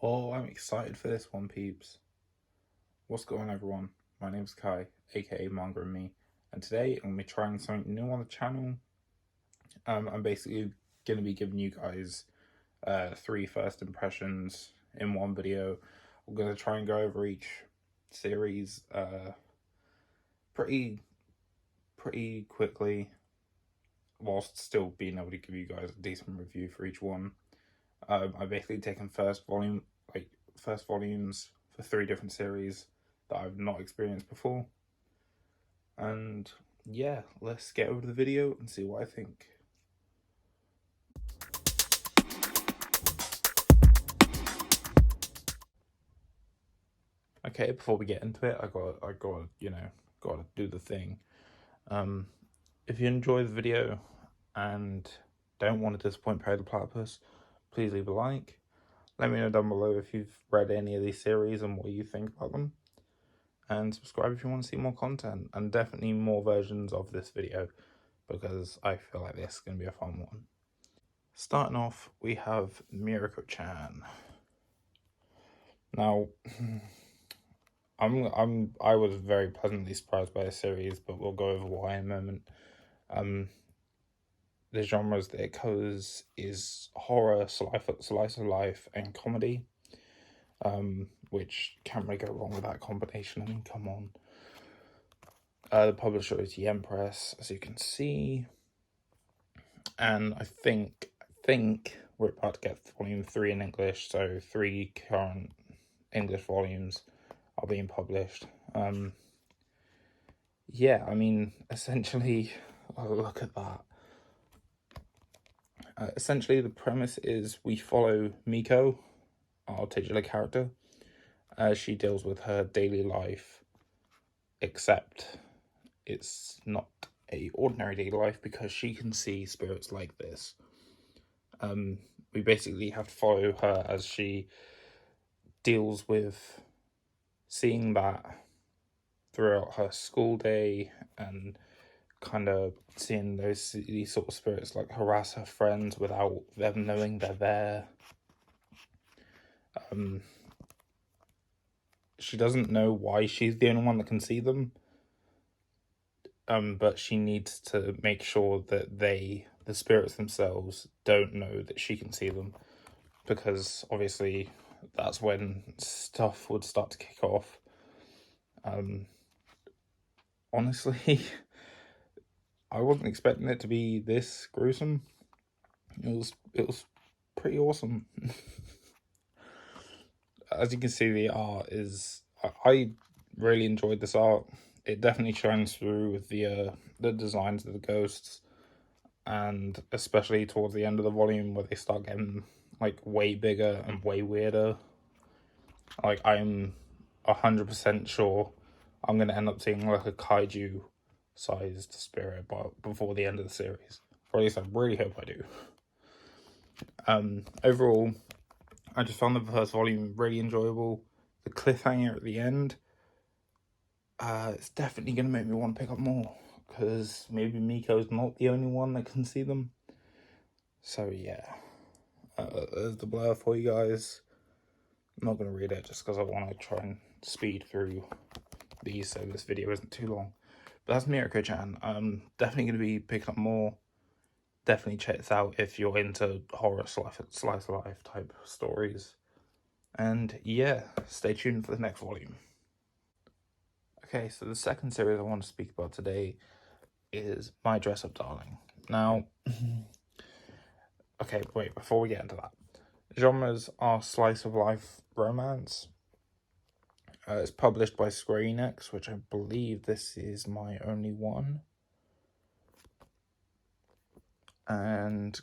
Oh, I'm excited for this one, peeps. What's going on, everyone? My name's Kai, aka Manga and Me, and today I'm going to be trying something new on the channel. I'm basically going to be giving you guys three first impressions in one video. I'm going to try and go over each series pretty quickly, whilst still being able to give you guys a decent review for each one. I've basically taken first volumes for three different series that I've not experienced before. And yeah, let's get over to the video and see what I think. Okay, before we get into it, I gotta do the thing. If you enjoy the video and don't want to disappoint Perry the Platypus, please leave a like. Let me know down below if you've read any of these series and what you think about them. And subscribe if you want to see more content, and definitely more versions of this video, because I feel like this is going to be a fun one. Starting off, we have Mieruko-chan. Now, I was very pleasantly surprised by the series, but we'll go over why in a moment. The genres that it covers is horror, slice of life, and comedy. Which can't really go wrong with that combination. I mean, come on. The publisher is the Empress, as you can see, and I think we're about to get volume 3 in English, so 3 current English volumes are being published. Yeah, I mean, essentially, look at that. Essentially, the premise is we follow Miko, our titular character, as she deals with her daily life, except it's not a ordinary daily life because she can see spirits like this. We basically have to follow her as she deals with seeing that throughout her school day, and kind of seeing these sort of spirits like harass her friends without them knowing they're there. She doesn't know why she's the only one that can see them, but she needs to make sure that the spirits themselves, don't know that she can see them, because obviously that's when stuff would start to kick off. Honestly, I wasn't expecting it to be this gruesome. It was pretty awesome. As you can see, the art is, I really enjoyed this art. It definitely shines through with the designs of the ghosts, and especially towards the end of the volume where they start getting like way bigger and way weirder. Like, I'm 100% sure I'm gonna end up seeing like a kaiju sized spirit before the end of the series, or at least I really hope I do. Overall, I just found the first volume really enjoyable. The cliffhanger at the end, it's definitely gonna make me want to pick up more, because maybe Miko's not the only one that can see them. So yeah, there's the blur for you guys. I'm not gonna read it just because I want to try and speed through these so this video isn't too long. But that's Mieruko-chan. I'm definitely gonna be picking up more. Definitely check this out if you're into horror slice of life type stories. And yeah, stay tuned for the next volume. Okay, so the second series I want to speak about today is My DressUp Darling. Now, okay, wait, before we get into that, genres are slice of life romance. It's published by Square Enix, which I believe this is my only one. And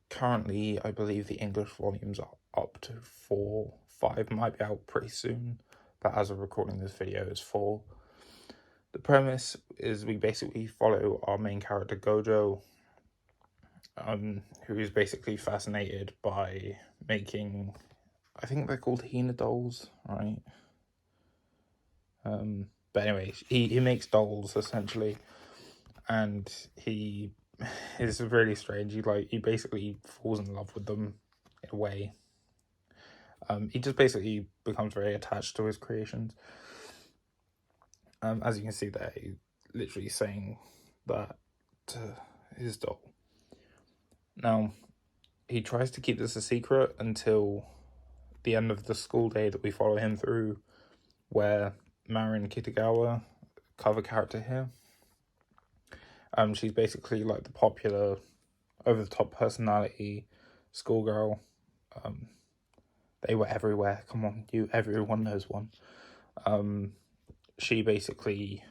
currently, I believe the English volumes are up to 4, 5 might be out pretty soon, but as of recording this video, it's 4. The premise is we basically follow our main character Gojo, who is basically fascinated by making, I think they're called Hina dolls, right? But anyway, he makes dolls essentially, and he is really strange. He basically falls in love with them in a way. He just basically becomes very attached to his creations. As you can see there, he's literally saying that to his doll. Now, he tries to keep this a secret until the end of the school day that we follow him through, where Marin Kitagawa, cover character here, she's basically like the popular, over-the-top personality schoolgirl. They were everywhere. Come on, everyone knows one. She basically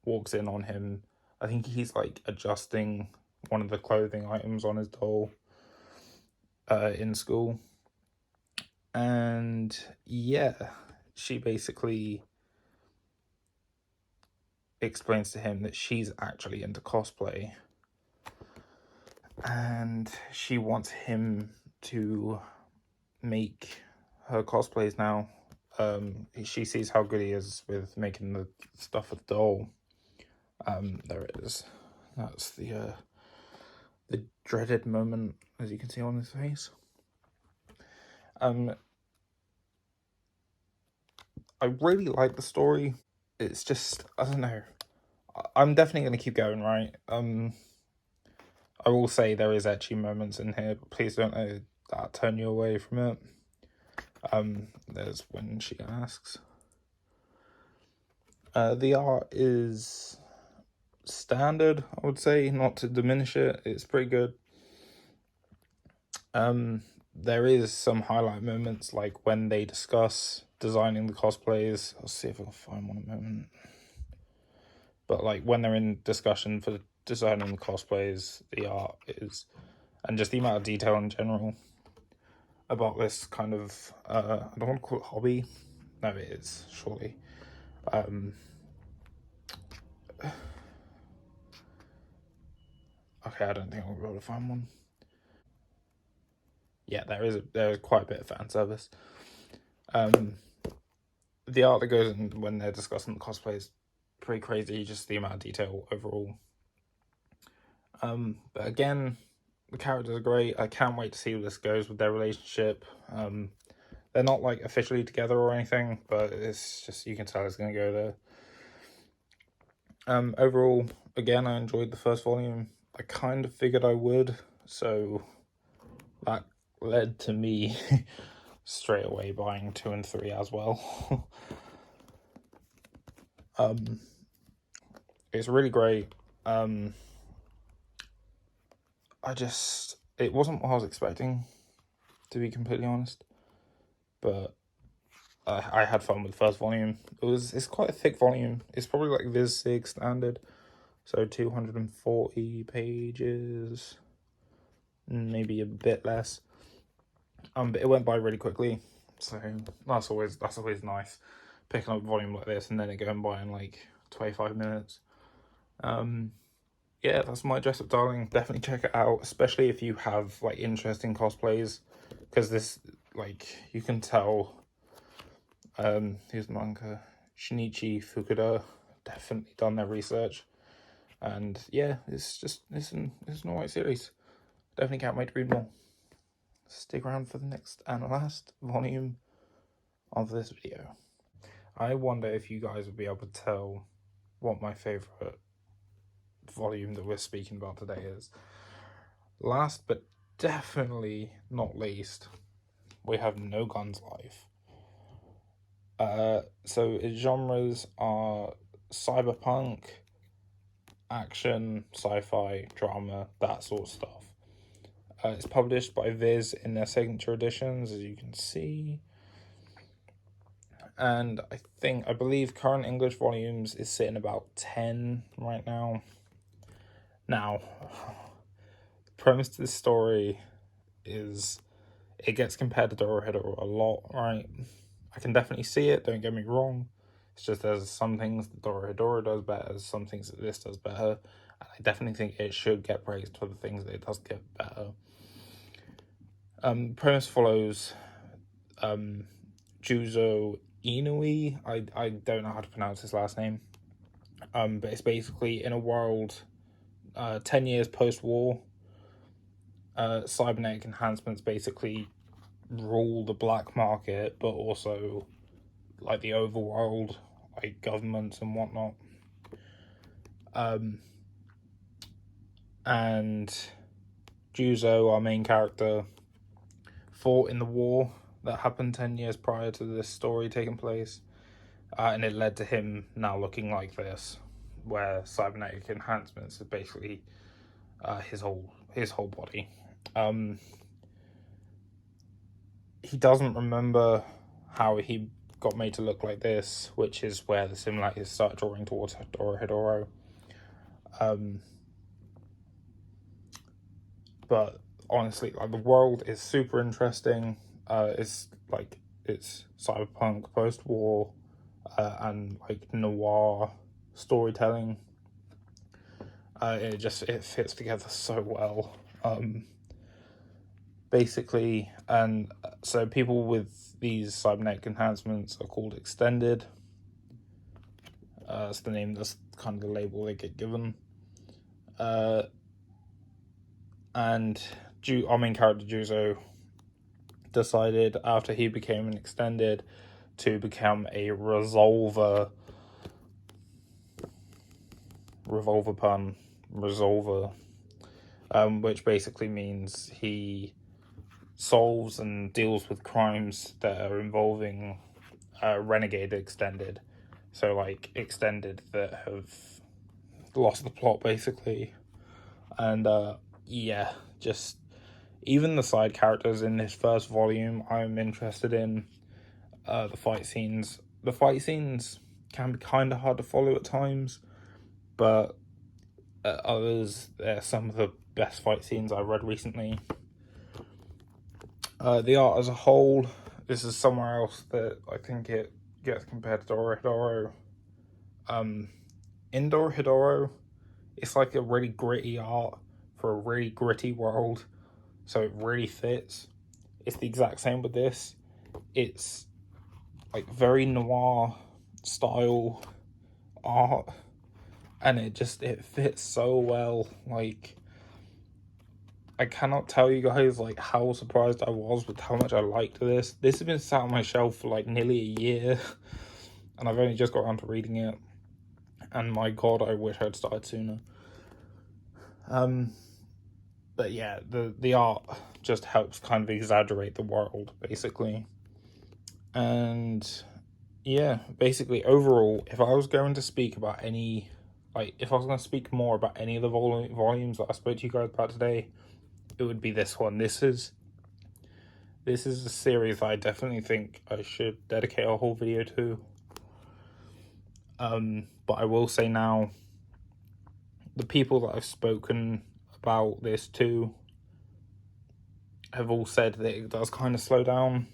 walks in on him. I think he's like adjusting one of the clothing items on his doll in school. And yeah, she basically explains to him that she's actually into cosplay. And she wants him to make her cosplays now. She sees how good he is with making the stuff with the doll. There it is. That's the dreaded moment, as you can see on his face. I really like the story. It's just, I don't know. I'm definitely going to keep going, right? I will say there is ecchi moments in here, but please don't let that turn you away from it. There's when she asks. The art is standard, I would say, not to diminish it. It's pretty good. There is some highlight moments, like when they discuss designing the cosplays. I'll see if I can find one a moment. But like when they're in discussion for designing the cosplays, the art is, and just the amount of detail in general about this kind of, I don't want to call it hobby. No, it is, surely. Okay, I don't think I'll be able to find one. Yeah, there is quite a bit of fan service. The art that goes in when they're discussing the cosplay is pretty crazy, just the amount of detail overall. But again, the characters are great. I can't wait to see where this goes with their relationship. They're not like officially together or anything, but it's just, you can tell it's going to go there. Overall, again, I enjoyed the first volume. I kind of figured I would, so that led to me straight away buying 2 and 3 as well. It's really great. It wasn't what I was expecting, to be completely honest, but I had fun with the first volume. It's quite a thick volume. It's probably like Viz Sig standard, so 240 pages, maybe a bit less. But it went by really quickly, so that's always nice. Picking up a volume like this and then it going by in like 25 minutes. Yeah, that's my DressUp Darling. Definitely check it out, especially if you have like interesting cosplays, because this, like, you can tell. Here's Manga, Shinichi Fukuda, definitely done their research, and yeah, it's an alright series. Definitely can't wait to read more. Stick around for the next and last volume of this video. I wonder if you guys would be able to tell what my favourite volume that we're speaking about today is. Last but definitely not least, we have No Guns Life. So its genres are cyberpunk, action, sci-fi, drama, that sort of stuff. It's published by Viz in their signature editions, as you can see. And I believe current English volumes is sitting about 10 right now. Now, the premise to this story is it gets compared to Dorohedoro a lot, right? I can definitely see it, don't get me wrong. It's just there's some things that Dorohedoro does better, some things that this does better. And I definitely think it should get praised for the things that it does get better. Premise follows Juzo Inui. I don't know how to pronounce his last name. But it's basically in a world 10 years post-war, cybernetic enhancements basically rule the black market, but also like the overworld, like governments and whatnot. And Juzo, our main character, fought in the war that happened 10 years prior to this story taking place, and it led to him now looking like this, where cybernetic enhancements is basically his whole body. He doesn't remember how he got made to look like this, which is where the similarities start drawing towards Dorohedoro. But honestly, like, the world is super interesting. It's cyberpunk, post-war, and like noir storytelling. It fits together so well. Basically, and so people with these cybernetic enhancements are called extended. That's the name. That's kind of the label they get given. And our main character Juzo decided after he became an extended to become a resolver, which basically means he solves and deals with crimes that are involving renegade extended. So like extended that have lost the plot basically. And yeah, just even the side characters in this first volume I'm interested in. The fight scenes can be kind of hard to follow at times, but others, they're some of the best fight scenes I've read recently. The art as a whole, this is somewhere else that I think it gets compared to Dorohedoro. In Dorohedoro, it's like a really gritty art for a really gritty world, so it really fits. It's the exact same with this. It's like very noir style art, and it fits so well. Like, I cannot tell you guys like how surprised I was with how much I liked this. This has been sat on my shelf for like nearly a year, and I've only just got around to reading it. And my god, I wish I'd started sooner. But yeah, the art just helps kind of exaggerate the world, basically. And yeah, basically, overall, if I was going to speak about if I was going to speak more about any of the volumes that I spoke to you guys about today, it would be this one. This is a series that I definitely think I should dedicate a whole video to. But I will say now, the people that I've spoken about this to have all said that it does kind of slow down.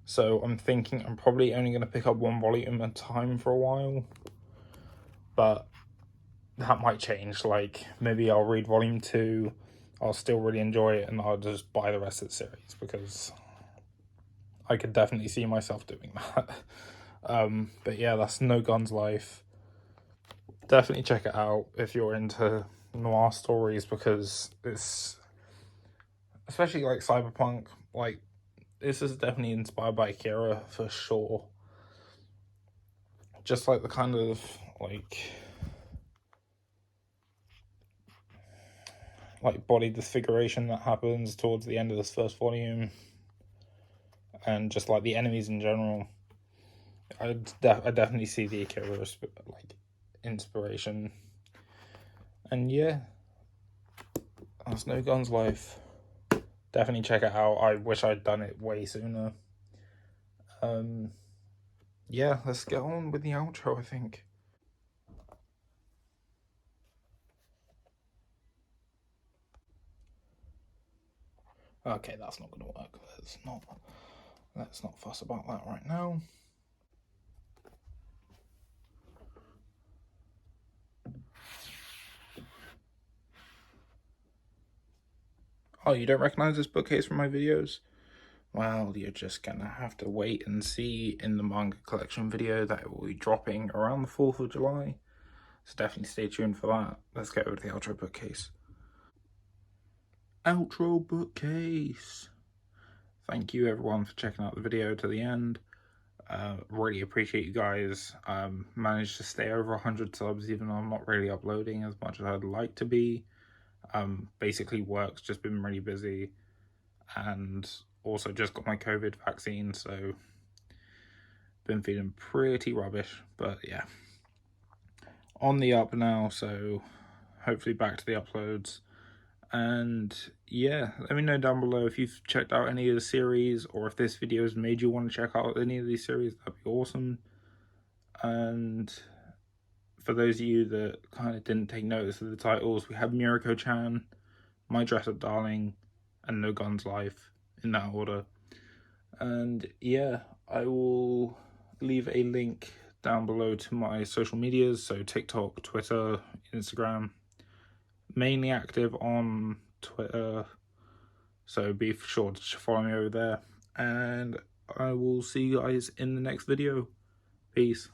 So I'm thinking I'm probably only going to pick up one volume at a time for a while. But that might change. Like, maybe I'll read volume 2, I'll still really enjoy it, and I'll just buy the rest of the series, because I could definitely see myself doing that. But yeah, that's No Guns Life. Definitely check it out if you're into noir stories, because it's, especially like cyberpunk, like, this is definitely inspired by Akira for sure. Just like the kind of like body disfiguration that happens towards the end of this first volume, and just like the enemies in general. I definitely see the Akira like inspiration. And yeah, that's No Guns Life. Definitely check it out. I wish I'd done it way sooner. Yeah, let's get on with the outro, I think. Okay, that's not gonna work. Let's not fuss about that right now. Oh, you don't recognize this bookcase from my videos? Well, you're just gonna have to wait and see in the manga collection video that it will be dropping around the 4th of July. So definitely stay tuned for that. Let's get over to the outro bookcase. Outro bookcase. Thank you everyone for checking out the video to the end. Really appreciate you guys. Managed to stay over 100 subs even though I'm not really uploading as much as I'd like to be. Basically work's just been really busy, and also just got my COVID vaccine, so been feeling pretty rubbish, but yeah, on the up now, so hopefully back to the uploads. And yeah, let me know down below if you've checked out any of the series, or if this video has made you want to check out any of these series. That'd be awesome. And for those of you that kind of didn't take notice of the titles, we have Mieruko-chan, My DressUp Darling, and No Guns Life, in that order. And yeah, I will leave a link down below to my social medias, so TikTok, Twitter, Instagram. Mainly active on Twitter, so be sure to follow me over there. And I will see you guys in the next video. Peace.